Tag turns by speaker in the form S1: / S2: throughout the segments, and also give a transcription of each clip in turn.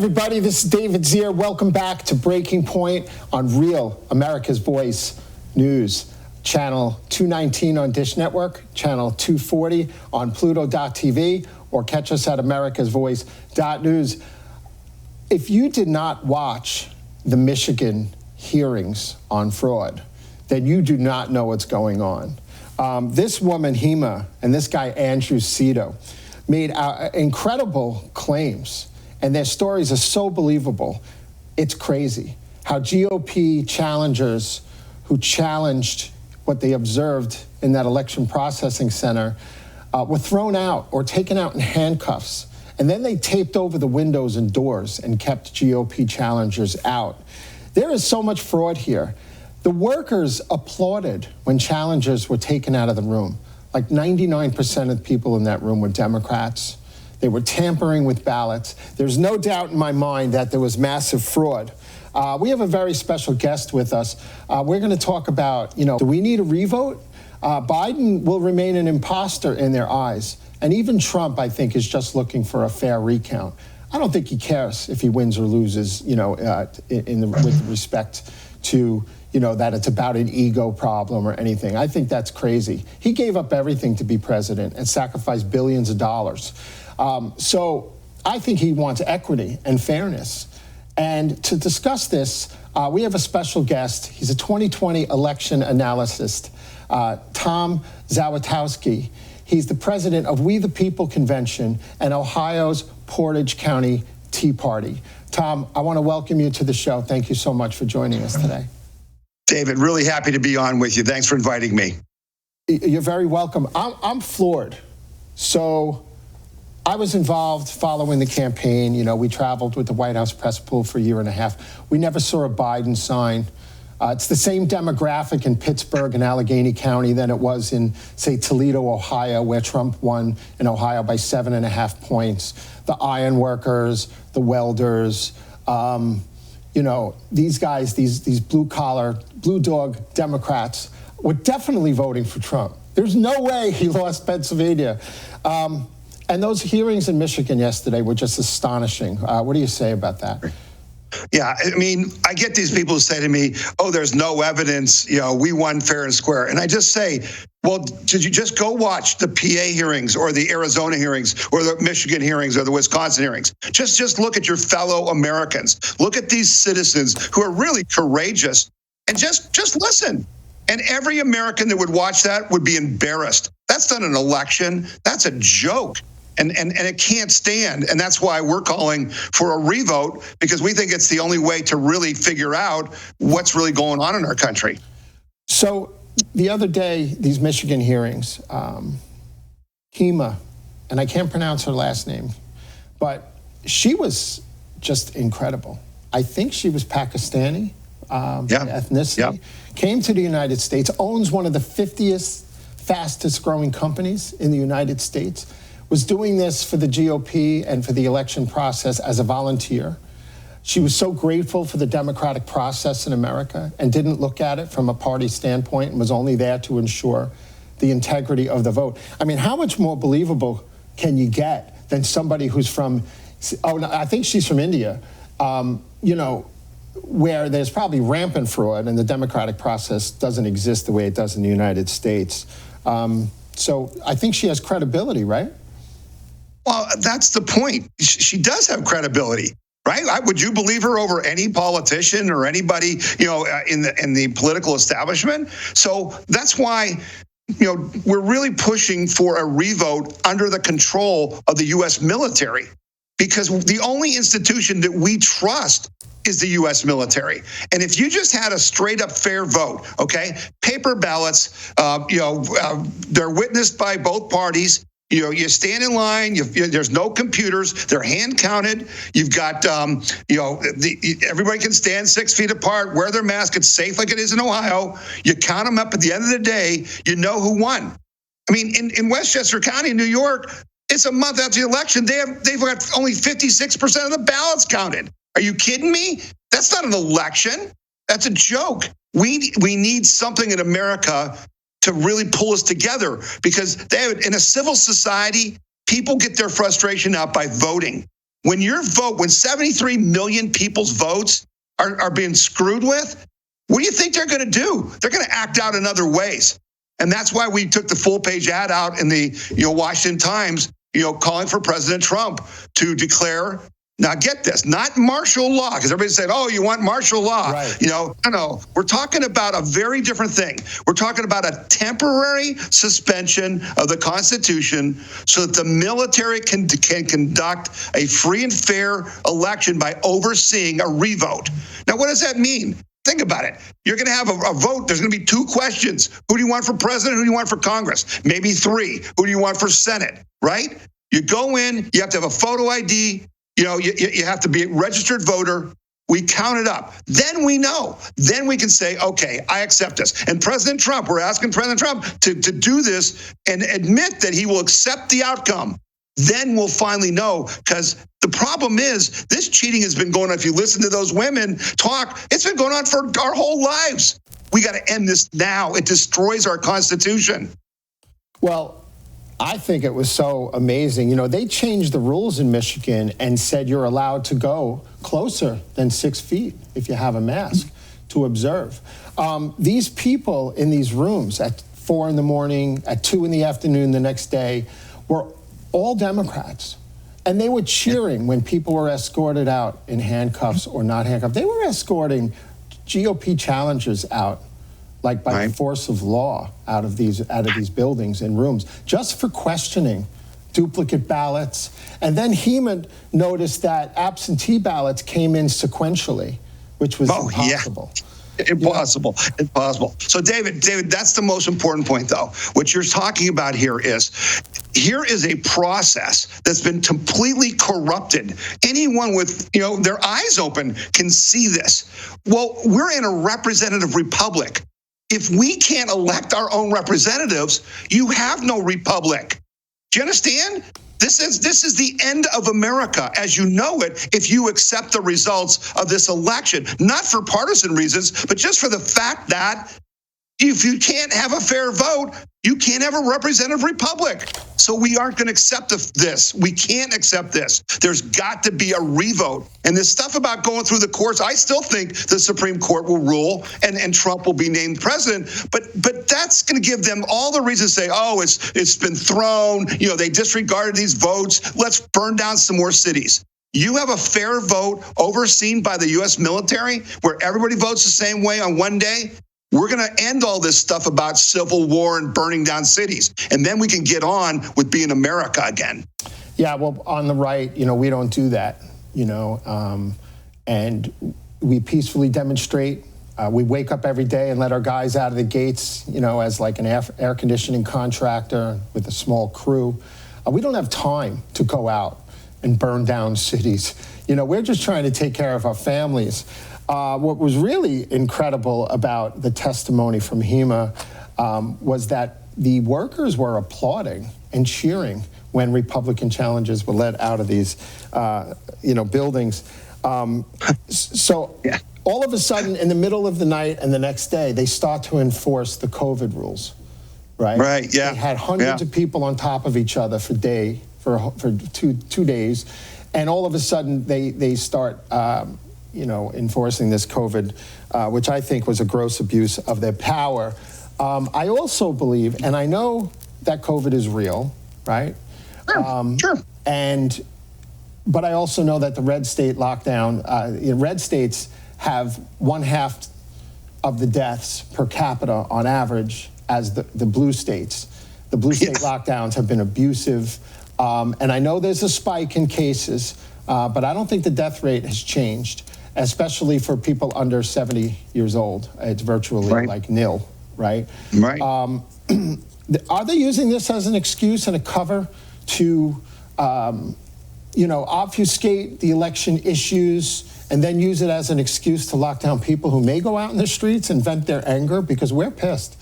S1: everybody. This is David Zere. Welcome back to Breaking Point on Real America's Voice News. Channel 219 on Dish Network, channel 240 on Pluto.tv, or catch us at americasvoice.news. If you did not watch the Michigan hearings on fraud, then you do not know what's going on. This woman, Hema, and this guy, Andrew Cito, made incredible claims, and their stories are so believable. It's crazy how GOP challengers who challenged what they observed in that election processing center were thrown out or taken out in handcuffs. And then they taped over the windows and doors and kept GOP challengers out. There is so much fraud here. The workers applauded when challengers were taken out of the room. Like 99% of the people in that room were Democrats. They were tampering with ballots. There's no doubt in my mind that there was massive fraud. We have a very special guest with us. We're going to talk about, do we need a revote? Biden will remain an imposter in their eyes. And even Trump, I think, is just looking for a fair recount. I don't think he cares if he wins or loses, with respect to, that it's about an ego problem or anything. I think that's crazy. He gave up everything to be president and sacrificed billions of dollars. So I think he wants equity and fairness. And to discuss this, we have a special guest. He's a 2020 election analyst, Tom Zawistowski. He's the president of We the People Convention and Ohio's Portage County Tea Party. Tom, I want to welcome you to the show. Thank you so much for joining us today.
S2: David, really happy to be on with you. Thanks for inviting me.
S1: You're very welcome. I'm floored. So I was involved following the campaign. We traveled with the White House press pool for a year and a half. We never saw a Biden sign. It's the same demographic in Pittsburgh and Allegheny County than it was in, say, Toledo, Ohio, where Trump won in Ohio by 7.5 points. The iron workers, the welders, these guys, these blue-collar, blue-dog Democrats were definitely voting for Trump. There's no way he lost Pennsylvania. And those hearings in Michigan yesterday were just astonishing. What do you say about that?
S2: Yeah, I mean, I get these people who say to me, oh, there's no evidence, we won fair and square. And I just say, well, did you just go watch the PA hearings or the Arizona hearings or the Michigan hearings or the Wisconsin hearings? Just look at your fellow Americans. Look at these citizens who are really courageous and just listen. And every American that would watch that would be embarrassed. That's not an election. That's a joke. And it can't stand. And that's why we're calling for a revote, because we think it's the only way to really figure out what's really going on in our country.
S1: So the other day, these Michigan hearings, Hema, and I can't pronounce her last name, but she was just incredible. I think she was Pakistani ethnicity, came to the United States, owns one of the 50th fastest growing companies in the United States, was doing this for the GOP and for the election process as a volunteer. She was so grateful for the democratic process in America and didn't look at it from a party standpoint and was only there to ensure the integrity of the vote. I mean, how much more believable can you get than somebody who's from, I think she's from India, where there's probably rampant fraud and the democratic process doesn't exist the way it does in the United States. So I think she has credibility, right?
S2: Well, that's the point. She does have credibility, right? Would you believe her over any politician or anybody, in the political establishment? So that's why, we're really pushing for a revote under the control of the U.S. military, because the only institution that we trust is the U.S. military. And if you just had a straight up fair vote, okay, paper ballots, they're witnessed by both parties. You stand in line. There's no computers. They're hand counted. You've got, everybody can stand 6 feet apart, wear their mask. It's safe like it is in Ohio. You count them up. At the end of the day, you know who won. I mean, in Westchester County, New York, it's a month after the election. They've got only 56% of the ballots counted. Are you kidding me? That's not an election. That's a joke. We need something in America to really pull us together, because in a civil society, people get their frustration out by voting. When your vote, when 73 million people's votes are being screwed with, what do you think they're going to do? They're going to act out in other ways. And that's why we took the full page ad out in the Washington Times, calling for President Trump to declare, now get this, not martial law, because everybody said, oh, you want martial law.
S1: Right.
S2: No. We're talking about a very different thing. We're talking about a temporary suspension of the Constitution so that the military can conduct a free and fair election by overseeing a revote. Now, what does that mean? Think about it. You're going to have a vote. There's going to be two questions. Who do you want for president? Who do you want for Congress? Maybe three. Who do you want for Senate? Right? You go in, you have to have a photo ID. You have to be a registered voter. We count it up. Then we know. Then we can say, okay, I accept this. And President Trump, we're asking President Trump to do this and admit that he will accept the outcome. Then we'll finally know, because the problem is this cheating has been going on. If you listen to those women talk, it's been going on for our whole lives. We got to end this now. It destroys our Constitution.
S1: Well, I think it was so amazing. They changed the rules in Michigan and said you're allowed to go closer than 6 feet if you have a mask to observe. These people in these rooms at 4 a.m, at 2 p.m. the next day were all Democrats. And they were cheering when people were escorted out in handcuffs or not handcuffed. They were escorting GOP challengers out, like by force of law, out of these buildings and rooms, just for questioning duplicate ballots. And then Hema noticed that absentee ballots came in sequentially, which was impossible.
S2: Yeah. Impossible. So David, that's the most important point, though. What you're talking about here is a process that's been completely corrupted. Anyone with, their eyes open can see this. Well, we're in a representative republic. If we can't elect our own representatives, you have no republic. Do you understand? This is the end of America as you know it if you accept the results of this election, not for partisan reasons, but just for the fact that if you can't have a fair vote, you can't have a representative republic. So we aren't going to accept this. We can't accept this. There's got to be a revote. And this stuff about going through the courts, I still think the Supreme Court will rule and Trump will be named president. But that's going to give them all the reasons to say, oh, it's been thrown. They disregarded these votes. Let's burn down some more cities. You have a fair vote overseen by the U.S. military where everybody votes the same way on one day. We're going to end all this stuff about civil war and burning down cities. And then we can get on with being America again.
S1: Yeah, well, on the right, we don't do that, and we peacefully demonstrate. We wake up every day and let our guys out of the gates, as like an air conditioning contractor with a small crew. We don't have time to go out and burn down cities. We're just trying to take care of our families. What was really incredible about the testimony from Hema was that the workers were applauding and cheering when Republican challengers were let out of these, buildings. So all of a sudden, in the middle of the night and the next day, they start to enforce the COVID rules, right?
S2: Right. Yeah.
S1: They had hundreds of people on top of each other for two days, and all of a sudden they start. Enforcing this COVID, which I think was a gross abuse of their power. I also believe, and I know that COVID is real, right?
S2: Sure.
S1: But I also know that the red state lockdown, red states have 1/2 of the deaths per capita on average as the blue states. The blue state lockdowns have been abusive. And I know there's a spike in cases, but I don't think the death rate has changed, especially for people under 70 years old. It's virtually like nil, right?
S2: Right.
S1: Are they using this as an excuse and a cover to, obfuscate the election issues and then use it as an excuse to lock down people who may go out in the streets and vent their anger? Because we're pissed.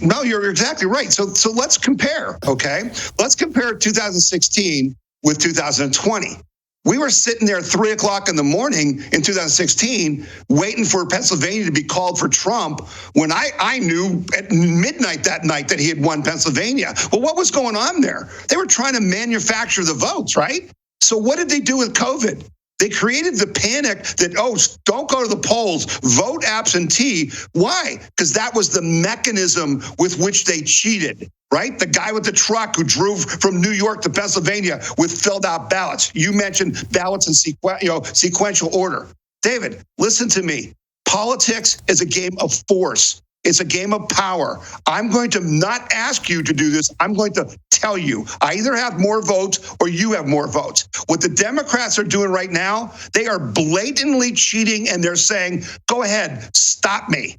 S2: No, you're exactly right. So let's compare, okay? Let's compare 2016 with 2020. We were sitting there at 3 o'clock in the morning in 2016, waiting for Pennsylvania to be called for Trump, when I knew at midnight that night that he had won Pennsylvania. Well, what was going on there? They were trying to manufacture the votes, right? So what did they do with COVID? They created the panic that, oh, don't go to the polls, vote absentee. Why? Because that was the mechanism with which they cheated, right? The guy with the truck who drove from New York to Pennsylvania with filled out ballots. You mentioned ballots in sequential order. David, listen to me. Politics is a game of force. It's a game of power. I'm going to not ask you to do this. I'm going to tell you. I either have more votes or you have more votes. What the Democrats are doing right now, they are blatantly cheating, and they're saying, go ahead, stop me.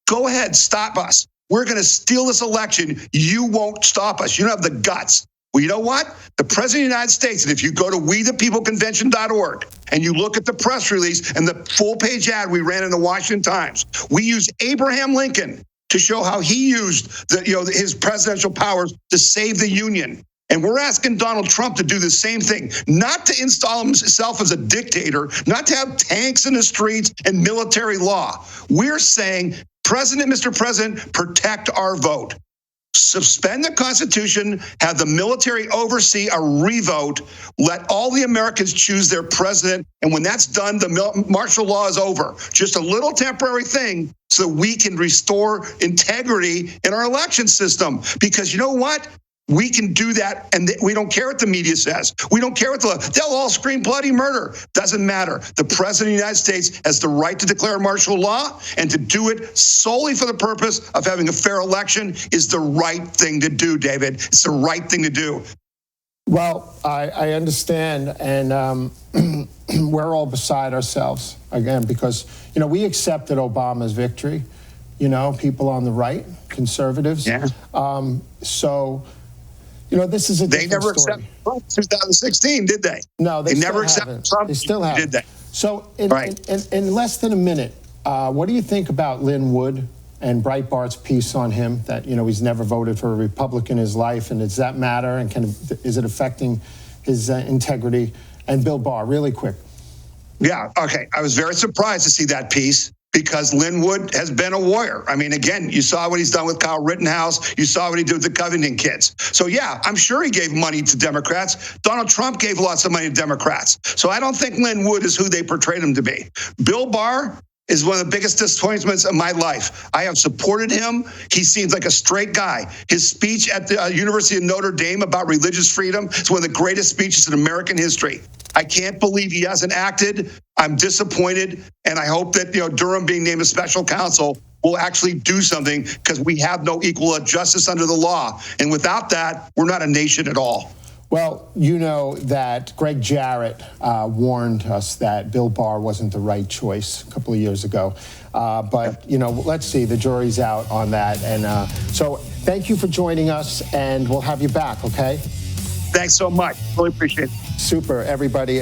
S2: Go ahead, stop us. We're going to steal this election. You won't stop us. You don't have the guts. Well, you know what? The President of the United States, and if you go to wethepeopleconvention.org and you look at the press release and the full-page ad we ran in the Washington Times, we used Abraham Lincoln to show how he used his presidential powers to save the Union. And we're asking Donald Trump to do the same thing, not to install himself as a dictator, not to have tanks in the streets and military law. We're saying, Mr. President, protect our vote. Suspend the Constitution, have the military oversee a revote, let all the Americans choose their president, and when that's done, the martial law is over. Just a little temporary thing so we can restore integrity in our election system. Because you know what? We can do that, and we don't care what the media says. We don't care what they'll all scream bloody murder. Doesn't matter. The President of the United States has the right to declare martial law, and to do it solely for the purpose of having a fair election is the right thing to do, David. It's the right thing to do.
S1: Well, I understand, and we're all beside ourselves, again, because, we accepted Obama's victory, people on the right, conservatives.
S2: Yeah.
S1: This is a
S2: They
S1: different
S2: never
S1: story.
S2: accepted Trump in 2016, did they?
S1: No, they
S2: never
S1: still
S2: accepted
S1: haven't.
S2: Trump.
S1: They still haven't.
S2: Did they?
S1: So in less than a minute, what do you think about Lynn Wood and Breitbart's piece on him that, he's never voted for a Republican in his life, and does that matter, and is it affecting his integrity? And Bill Barr, really quick.
S2: Yeah, okay. I was very surprised to see that piece, because Lynn Wood has been a warrior. I mean, again, you saw what he's done with Kyle Rittenhouse. You saw what he did with the Covington kids. So, yeah, I'm sure he gave money to Democrats. Donald Trump gave lots of money to Democrats. So I don't think Lynn Wood is who they portrayed him to be. Bill Barr is one of the biggest disappointments of my life. I have supported him. He seems like a straight guy. His speech at the University of Notre Dame about religious freedom is one of the greatest speeches in American history. I can't believe he hasn't acted. I'm disappointed, and I hope that Durham being named a special counsel will actually do something, because we have no equal justice under the law. And without that, we're not a nation at all.
S1: Well, you know that Greg Jarrett warned us that Bill Barr wasn't the right choice a couple of years ago. But, let's see. The jury's out on that. And so thank you for joining us, and we'll have you back, okay?
S2: Thanks so much. Really appreciate it.
S1: Super, everybody.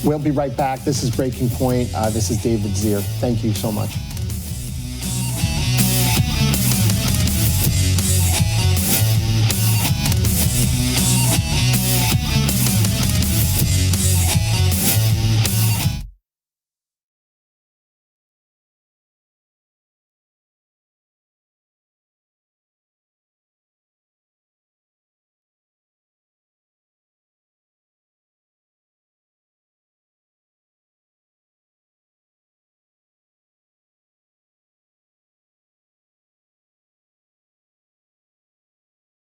S1: We'll be right back. This is Breaking Point. This is David Zere. Thank you so much.